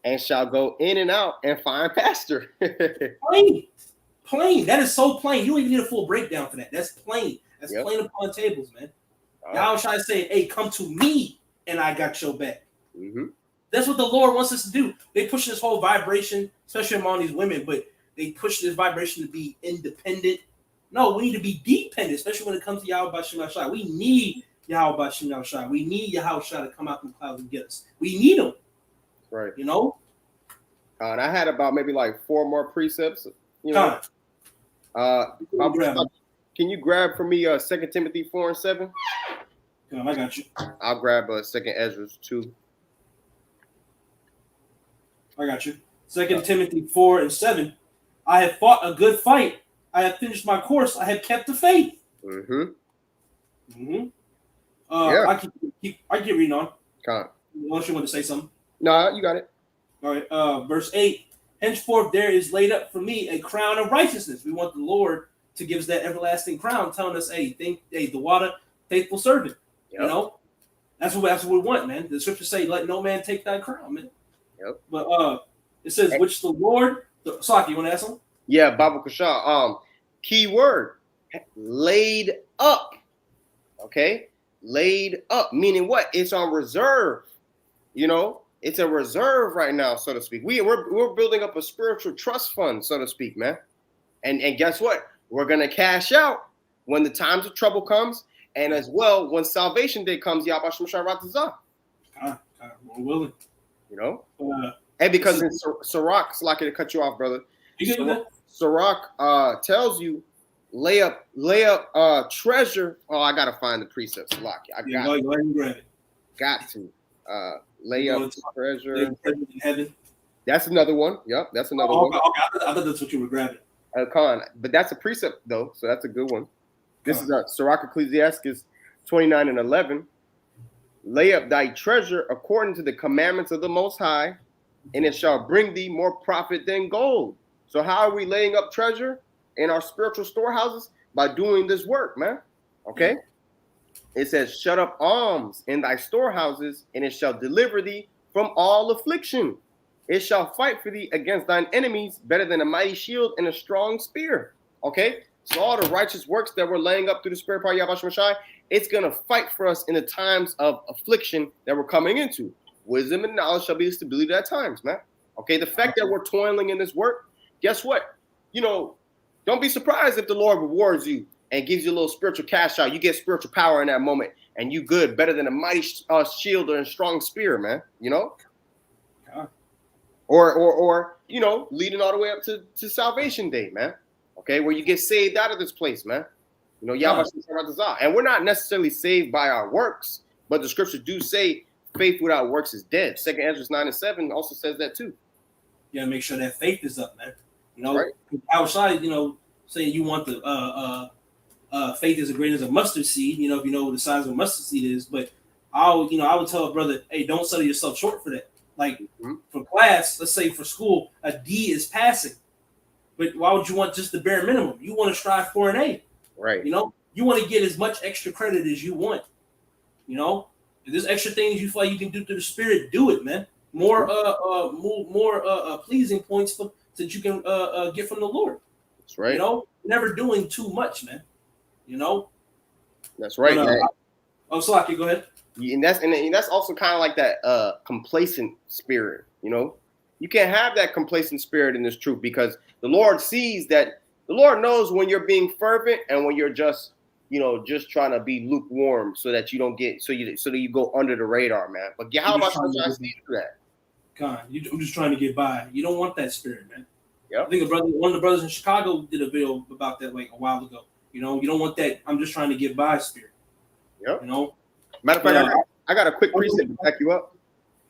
and shall go in and out and find pasture. Plain. That is so plain. You don't even need a full breakdown for that. That's plain. That's plain upon tables, man. Yahushua is saying, "Hey, come to me, and I got your back." That's what the Lord wants us to do. They push this whole vibration, especially among these women, but they push this vibration to be independent. No, we need to be dependent, especially when it comes to Yahweh Bashim Shai. We need Yahweh Bashim Shai. We need Yahushua to come out from the clouds and get us. We need him. Right. You know? And I had about maybe like 4 more precepts. You know? Can you grab for me 2 Timothy 4:7? I got you. I'll grab 2 Ezra 2. I got you. 2 Timothy 4:7. I have fought a good fight. I have finished my course. I have kept the faith. I keep reading on. Unless you want to say something. No, you got it. All right. Verse 8. Henceforth there is laid up for me a crown of righteousness. We want the Lord to give us that everlasting crown, telling us, hey, the water, faithful servant. You know? That's what we want, man. The scriptures say, let no man take thy crown, man. But it says, which the Lord, Saki, you want to ask something? Yeah, Baba Kashan. Key word, laid up. Okay? Laid up, meaning what? It's on reserve. You know? It's a reserve right now, so to speak. We're building up a spiritual trust fund, so to speak, man. And guess what? We're going to cash out when the times of trouble comes, and as well when salvation day comes, Yabashim Sharatazah. We're willing. You know? And because in Sirach, so lucky to cut you off, brother. Sirach tells you, lay up treasure. Oh, I gotta find the precepts. Go ahead and grab it. Got to. Lay up treasure in heaven. That's another one. Yep, that's another one. Okay. I thought that's what you were grabbing. But that's a precept though, so that's a good one. This is Sirach Ecclesiastes 29:11. Lay up thy treasure according to the commandments of the Most High, and it shall bring thee more profit than gold. So how are we laying up treasure in our spiritual storehouses? By doing this work, man. Okay. It says, shut up alms in thy storehouses, and it shall deliver thee from all affliction. It shall fight for thee against thine enemies better than a mighty shield and a strong spear. Okay? So all the righteous works that we're laying up through the Spirit power Yahweh Shai, it's going to fight for us in the times of affliction that we're coming into. Wisdom and knowledge shall be the stability at times, man. Okay, the fact that we're toiling in this work, guess what? Don't be surprised if the Lord rewards you and gives you a little spiritual cash out. You get spiritual power in that moment, and you good, better than a mighty shield or a strong spear, man. Or leading all the way up to Salvation Day, man. Okay, where you get saved out of this place, man. Yahweh. And we're not necessarily saved by our works, but the scriptures do say faith without works is dead. 2 Ezra 9:7 also says that too. You gotta make sure that faith is up, man. Right. Outside, saying you want the faith is as great as a mustard seed. If you know what the size of a mustard seed is, but I would tell a brother, hey, don't sell yourself short for that. Like for class, let's say for school, a D is passing. But why would you want just the bare minimum? You want to strive for an A. Right. You want to get as much extra credit as you want. If there's extra things you feel like you can do through the Spirit, do it, man. More pleasing points that you can get from the Lord. That's right. Never doing too much, man. That's right. Man. Slaki, go ahead. And that's also kind of like that complacent spirit. You can't have that complacent spirit in this truth, because the Lord sees that. The Lord knows when you're being fervent and when you're just trying to be lukewarm, so that you don't get so that you go under the radar, man. But how about you trying to see through that? I'm just trying to get by. You don't want that spirit, man. Yeah. I think one of the brothers in Chicago did a video about that like a while ago. You don't want that I'm just trying to get by spirit. Yeah. Matter of fact, I got a quick precept to back you up.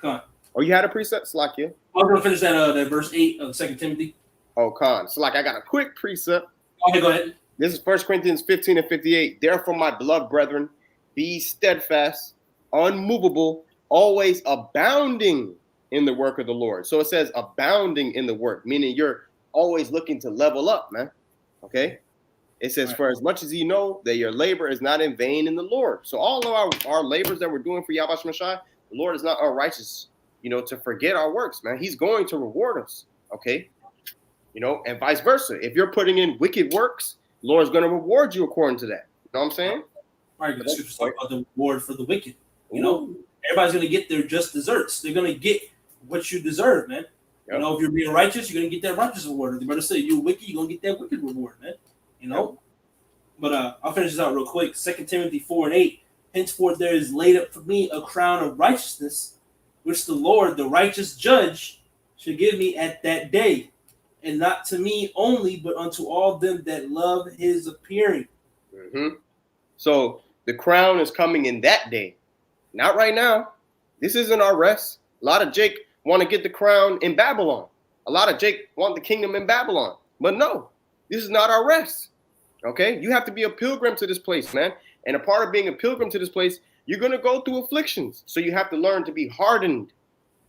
Oh, you had a precept, Slakia? I was gonna finish that verse 8 of 2 Timothy. Oh, Slack, I got a quick precept. Okay, go ahead. This is 1 Corinthians 15:58. Therefore, my beloved brethren, be steadfast, unmovable, always abounding in the work of the Lord. So it says abounding in the work, meaning you're always looking to level up, man. Okay? It says, for as much as you know that your labor is not in vain in the Lord. So all of our labors that we're doing for Yahweh Shai, the Lord is not unrighteous, to forget our works, man. He's going to reward us. Okay? And vice versa. If you're putting in wicked works, the Lord's going to reward you according to that. You know what I'm saying? Right, but the scriptures talk about the reward for the wicked. Everybody's going to get their just desserts. They're going to get what you deserve, man. Yep. If you're being righteous, you're going to get that righteous reward. If the brother say you're wicked, you're going to get that wicked reward, man. Yep. But I'll finish this out real quick. 2 Timothy 4:8. Henceforth there is laid up for me a crown of righteousness, which the Lord, the righteous judge, shall give me at that day, and not to me only, but unto all them that love his appearing. Mm-hmm. So the crown is coming in that day, not right now. This isn't our rest. A lot of Jake want to get the crown in Babylon. A lot of Jake want the kingdom in Babylon. But no, this is not our rest. Okay? You have to be a pilgrim to this place, man. And a part of being a pilgrim to this place, you're going to go through afflictions. So you have to learn to be hardened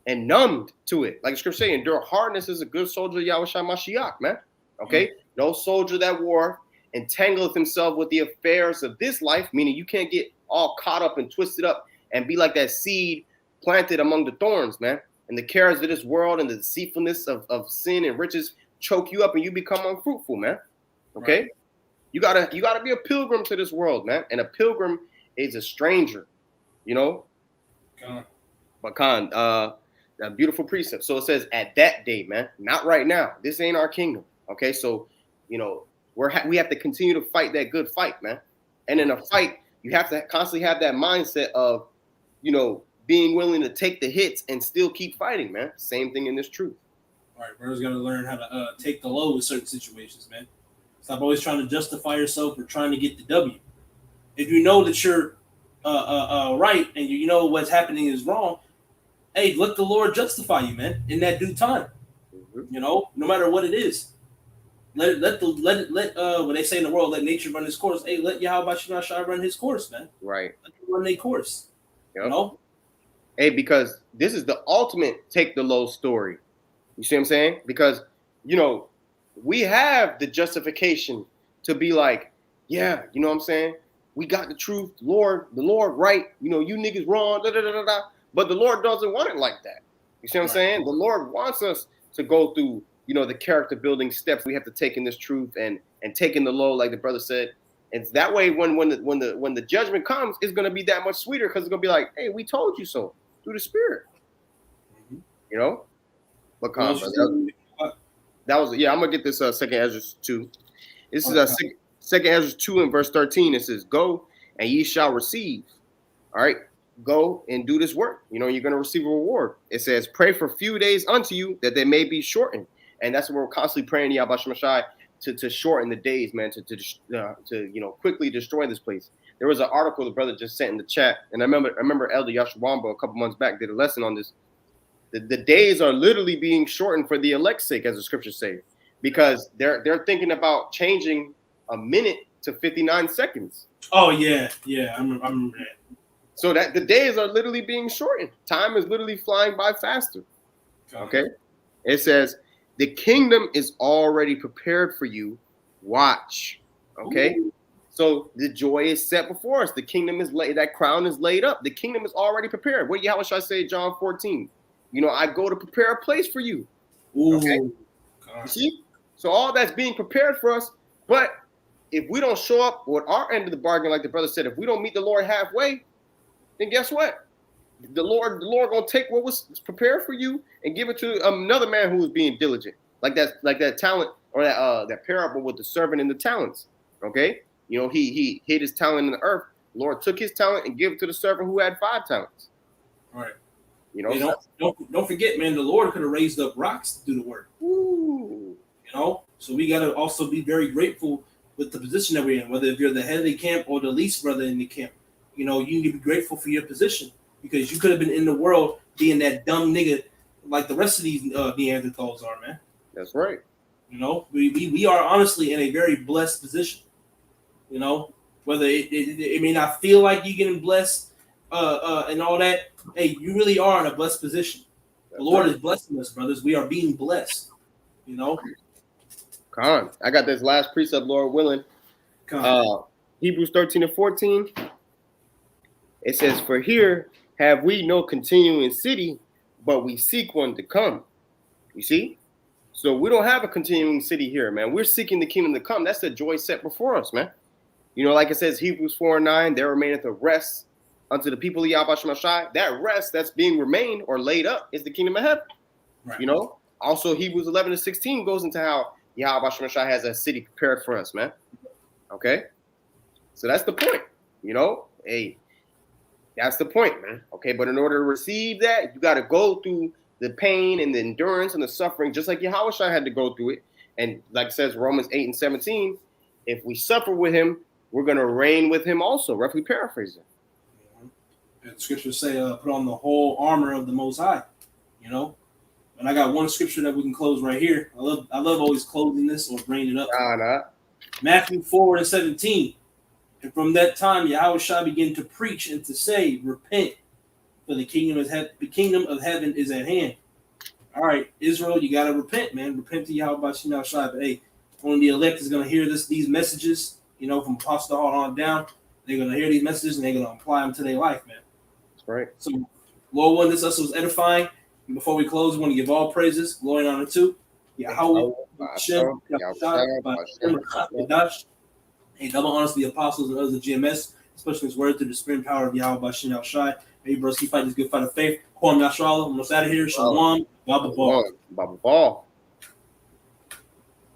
and numbed to it. Like the scripture say, endure hardness as a good soldier of Yahweh Shai Mashiach, man. Okay? Mm-hmm. No soldier that war entangleth himself with the affairs of this life, meaning you can't get all caught up and twisted up and be like that seed planted among the thorns, man. And the cares of this world and the deceitfulness of sin and riches choke you up and you become unfruitful, man. Okay? Right. You gotta be a pilgrim to this world, man. And a pilgrim is a stranger, But a beautiful precept. So it says at that day, man, not right now. This ain't our kingdom. Okay, so we have to continue to fight that good fight, man. And in a fight, you have to constantly have that mindset of, being willing to take the hits and still keep fighting, man. Same thing in this truth. All right, brothers got to learn how to take the low in certain situations, man. Stop always trying to justify yourself or trying to get the W. If you know that you're right and you know what's happening is wrong, hey, let the Lord justify you, man, in that due time. Mm-hmm. No matter what it is. Let what they say in the world, let nature run its course. Hey, let Yahweh Shai run his course, man. Right. Let them run their course. Yep. Hey, because this is the ultimate take the low story. You see what I'm saying? Because, we have the justification to be like, yeah, you know what I'm saying? We got the truth, the Lord right, you niggas wrong, but the Lord doesn't want it like that. You see what I'm saying? The Lord wants us to go through, the character building steps we have to take in this truth and and taking the load, like the brother said. And that way, when the judgment comes, it's gonna be that much sweeter because it's gonna be like, hey, we told you so through the Spirit, you know. But calm, brother. That was I'm gonna get this Second Ezra 2. This is Second Ezra 2 and verse 13. It says, "Go and ye shall receive." All right, go and do this work. You know, you're gonna receive a reward. It says, "Pray for few days unto you that they may be shortened." And that's what we're constantly praying to Yahweh Shemashai to shorten the days, man, to quickly destroy this place. There was an article the brother just sent in the chat, and I remember Elder Yashawamba a couple months back did a lesson on this. The days are literally being shortened for the elect's sake, as the scriptures say, because they're thinking about changing a minute to 59 seconds. Oh yeah, I remember that. So that the days are literally being shortened. Time is literally flying by faster. Okay, it says the kingdom is already prepared for you. Watch. Okay, so the joy is set before us. The kingdom is laid. That crown is laid up. The kingdom is already prepared. What Yahweh shall I say? John 14. You know, I go to prepare a place for you. Okay. You see? So all that's being prepared for us. But if we don't show up with our end of the bargain, like the brother said, if we don't meet the Lord halfway, then guess what? The Lord gonna take what was prepared for you and give it to another man who was being diligent. Like that talent or that parable with the servant and the talents. Okay. You know, he hid his talent in the earth. The Lord took his talent and gave it to the servant who had 5 talents. All right. You know, hey, don't forget, man, the Lord could have raised up rocks to do the work. Ooh. You know, so we got to also be very grateful with the position that we're in, whether if you're the head of the camp or the least brother in the camp. You know, you need to be grateful for your position because you could have been in the world being that dumb nigga like the rest of these Neanderthals are, man. That's right. You know, we are honestly in a very blessed position. You know, whether it may not feel like you're getting blessed and all that. Hey, you really are in a blessed position. The Lord is blessing us, brothers. We are being blessed. You know. Come on. I got this last precept, Lord willing. Hebrews 13 and 14. It says, "For here have we no continuing city, but we seek one to come." You see? So we don't have a continuing city here, man. We're seeking the kingdom to come. That's the joy set before us, man. You know, like it says, Hebrews 4 and 9, there remaineth a rest unto the people of Yahweh Shemashai. That rest that's being remained or laid up is the kingdom of heaven. Right. You know? Also, Hebrews 11 and 16 goes into how Yahweh Shemashai has a city prepared for us, man. Okay? So that's the point. You know? Hey, that's the point, man. Okay, but in order to receive that, you got to go through the pain and the endurance and the suffering, just like Yahweh had to go through it. And like it says Romans 8 and 17, if we suffer with him, we're going to reign with him also, roughly paraphrasing. And scriptures say, put on the whole armor of the Most High, you know? And I got one scripture that we can close right here. I love always closing this or bringing it up. Matthew 4 and 17. And from that time, Yahweh shall begin to preach and to say, repent, for the kingdom of heaven is at hand. All right, Israel, you got to repent, man. Repent to Yahweh Shai. But hey, only the elect is going to hear these messages, you know, from Apostle on down. They're going to hear these messages and they're going to apply them to their life, man. That's right. So, Lord, one, this also was edifying. And before we close, we want to give all praises, glory and honor to Yahweh, Hashem, hey, double honors to the apostles and others of GMS, especially his word through the spirit and power of Yahweh Bashin Shai. May you, brothers, keep fighting this good fight of faith. Kwam Yashrala, almost out of here. Shalom. Baba Ball.